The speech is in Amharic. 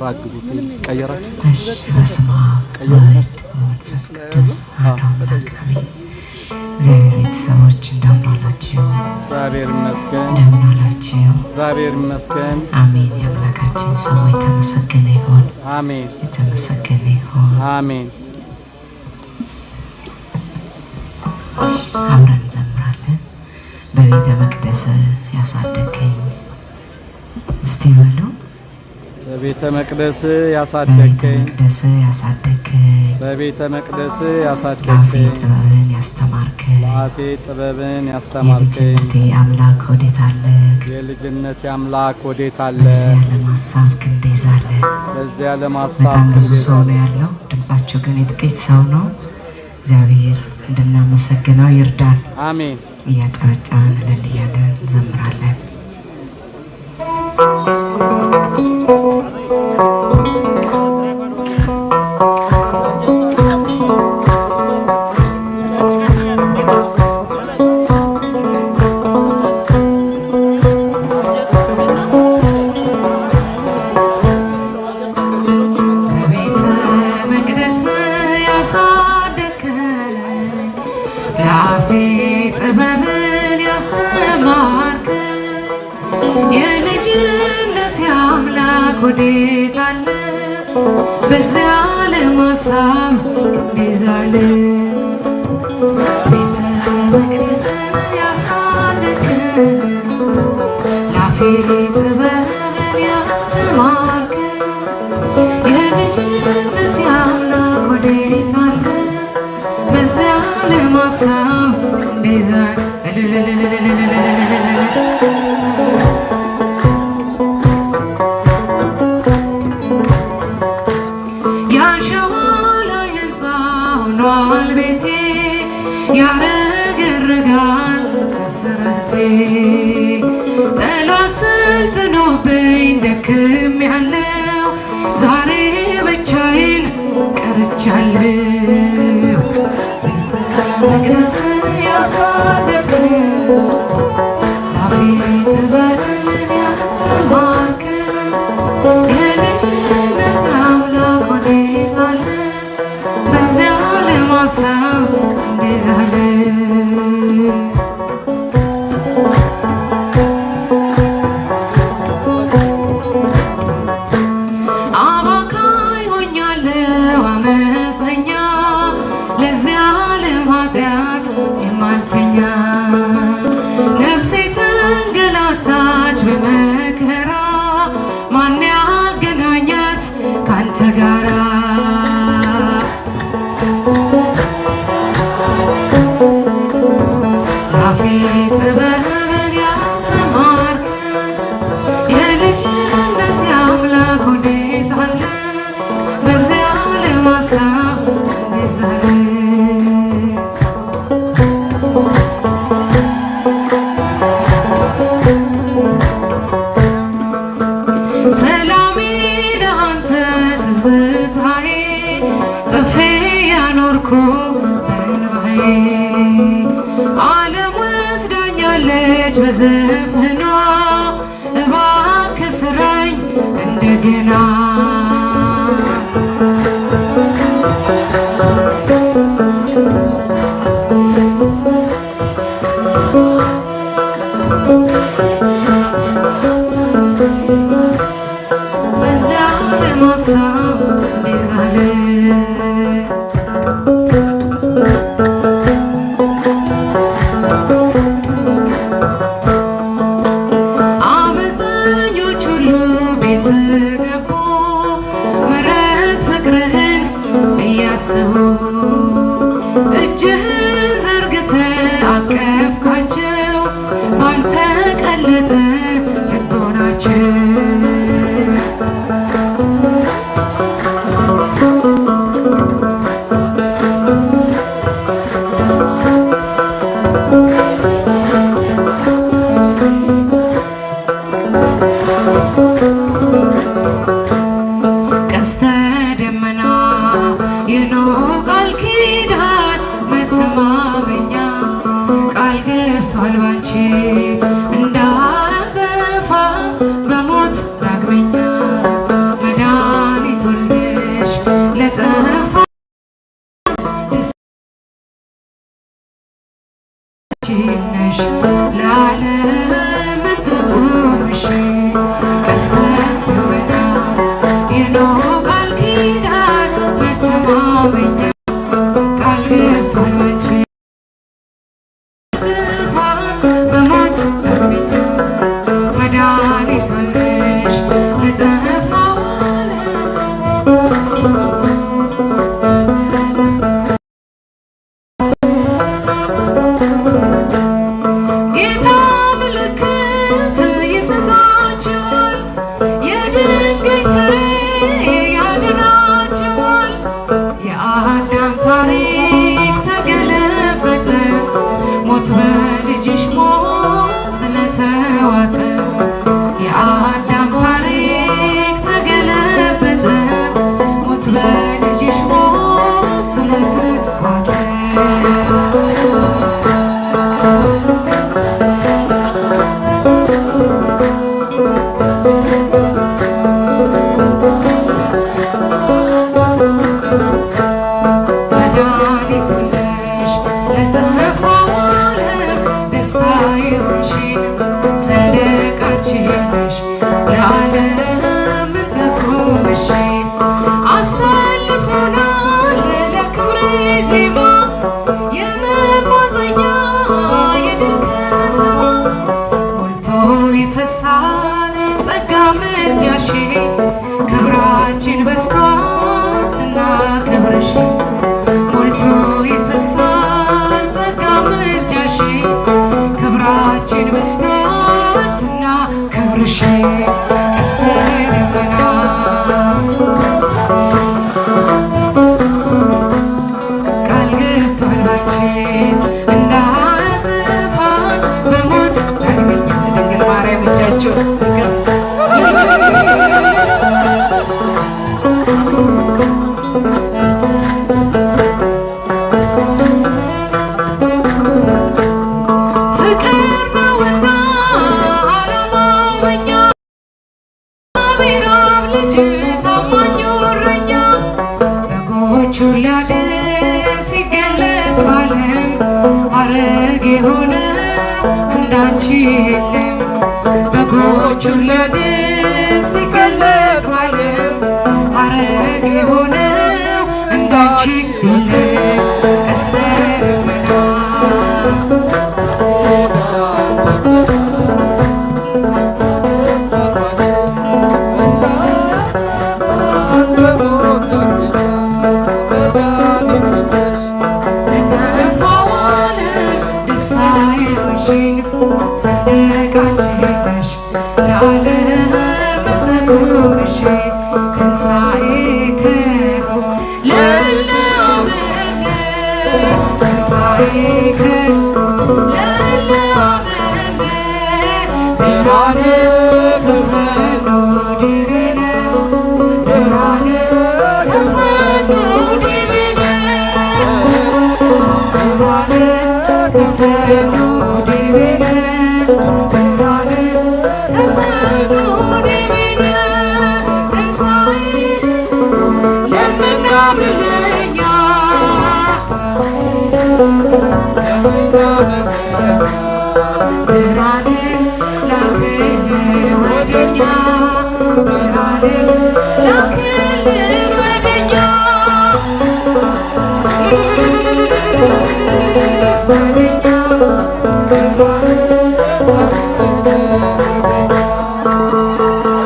ራግዙት ቀየራችሁ እሺ በስመ አብ ቀየሩት መንፈስ ቅዱስ አሐዱ አምላክ አሜን። እግዚአብሔር ቤተሰቦች እንደምን አላችሁ? እግዚአብሔር ይመስገን። እንደምን አላችሁ? እግዚአብሔር ይመስገን። አሜን። የአምላካችን ስሙ የተመሰገነ ይሁን። አሜን። የተመሰገነ ይሁን። አሜን። አብረን እንዘምራለን። በቤተ መቅደስ ያሳደገኝ እስቲ በሉ። በቤተ መቅደስ ያሳደገኝ በቤተ መቅደስ ያሳደገኝ ጥበብን ያስተማርከኝ ለአፌ ጥበብን ያስተማርከኝ የልጅነቴ አምላክ ወዴት አለ? የልጅነቴ አምላክ ወዴት አለ? በዚያ ለማሳብ ክንዴ ዛለ። በዚያ ለማሳብ በጣም ብዙ ሰው ነው ያለው። ድምጻቸው ግን የጥቂት ሰው ነው። እግዚአብሔር እንድናመሰግነው ይርዳን። አሜን። እያጨበጨብን እልል እያለን እንዘምራለን። ጥበብን ያስተማርከኝ የልጅነቴ አምላክ ወዴት አለ? በዚያ ለማሳብ ክንዴ ዛለ። ቤተ መቅደስ ያሳደገኝ ለአፌ ጥበብን ያስተማርከኝ የልጅነቴ አምላክ ወዴት አለ? በዚያ ለማሳብ ክንዴ ዛለ። ያሸዋ ላይ ሕንፃ ሆኗል ቤቴ፣ ያረገርጋል መሰረቴ። ጠላት ሰልጥኖብኝ ደክሜያለሁ፣ ዛሬ ብቻዬን ቀርቻለሁ። ቤተ መቅደስ ያሳደገኝ ለአፌ ጥበብን ያስተማርከኝ የልጅነቴ አምላክ ወዴት አለ? በዚያ ለማሳብ ክንዴ ዛለ። አባካኝ ሆኛለሁ አመፀኛ፣ ለዚያ ዓለም ኃጢአት የማልተኛ። ነፍሴ ተንገላታች በመከራ፣ ማን ያገናኛት ካንተ ጋራ? ለአፌ ጥበብን ያስተማርከኝ የልጅነቴ አምላክ ወዴት አለ? በዚያ ለማሳብ ክንዴ ዛለ። ሰላሜ ለአንተ ትዝታዬ፣ ጽፌ ያኖርኩ በእንባዬ። ዓለም ወስዳኛለች በዘፈኗ፣ እባክህ ስራኝ እንደገና። በዚያ ለማሳብ ክንዴ ዛለ። አመፀኞች ሁሉ ቤት ገቡ፣ ምሕረት ፍቅርህን እያስቡ። እጅህን ዘርግተህ አቀፍካቸው፣ ባንተ ቀለጠ ልቦናቸው። ቀስተ ደመና የኖህ ክብራችን በስቷል ስናከብርሽ ሞልቶ ይፈሳል ጸጋ ምልጃሽ ክብራችን በስቷል ስናከብርሽ ቀስተ ደመና ቃል ገብቷል ባንቺ እንዳያጠፋን በሞት ዳግመኛ ድንግል ማርያም እጃችሁን ስትከፍ እንዳንቺ የለም በጎቹን ሊያድስ ሲገለጥ ባለም ሐረግ የሆነው እንዳንቺ የለም ቀስተ ደመና ሰንደቃችን ነሽ ለዓለም ተቆምሽ ትንሣኤከ ለእለ አመነ ትንሣኤከ ለእለ አመነ ብርሃነ ከፈኖ ዲቤነ ብርሃነ ከፈኖ ዲቤነ ብርሃነ ከፈኖ ዲቤነ ብርሃነ ከፈኖ ዲቤነ ትንሣኤ ለምናምን ለእኛ ብርሃንን ላክልን ወደኛ ብርሃንን ላክልን ወደኛ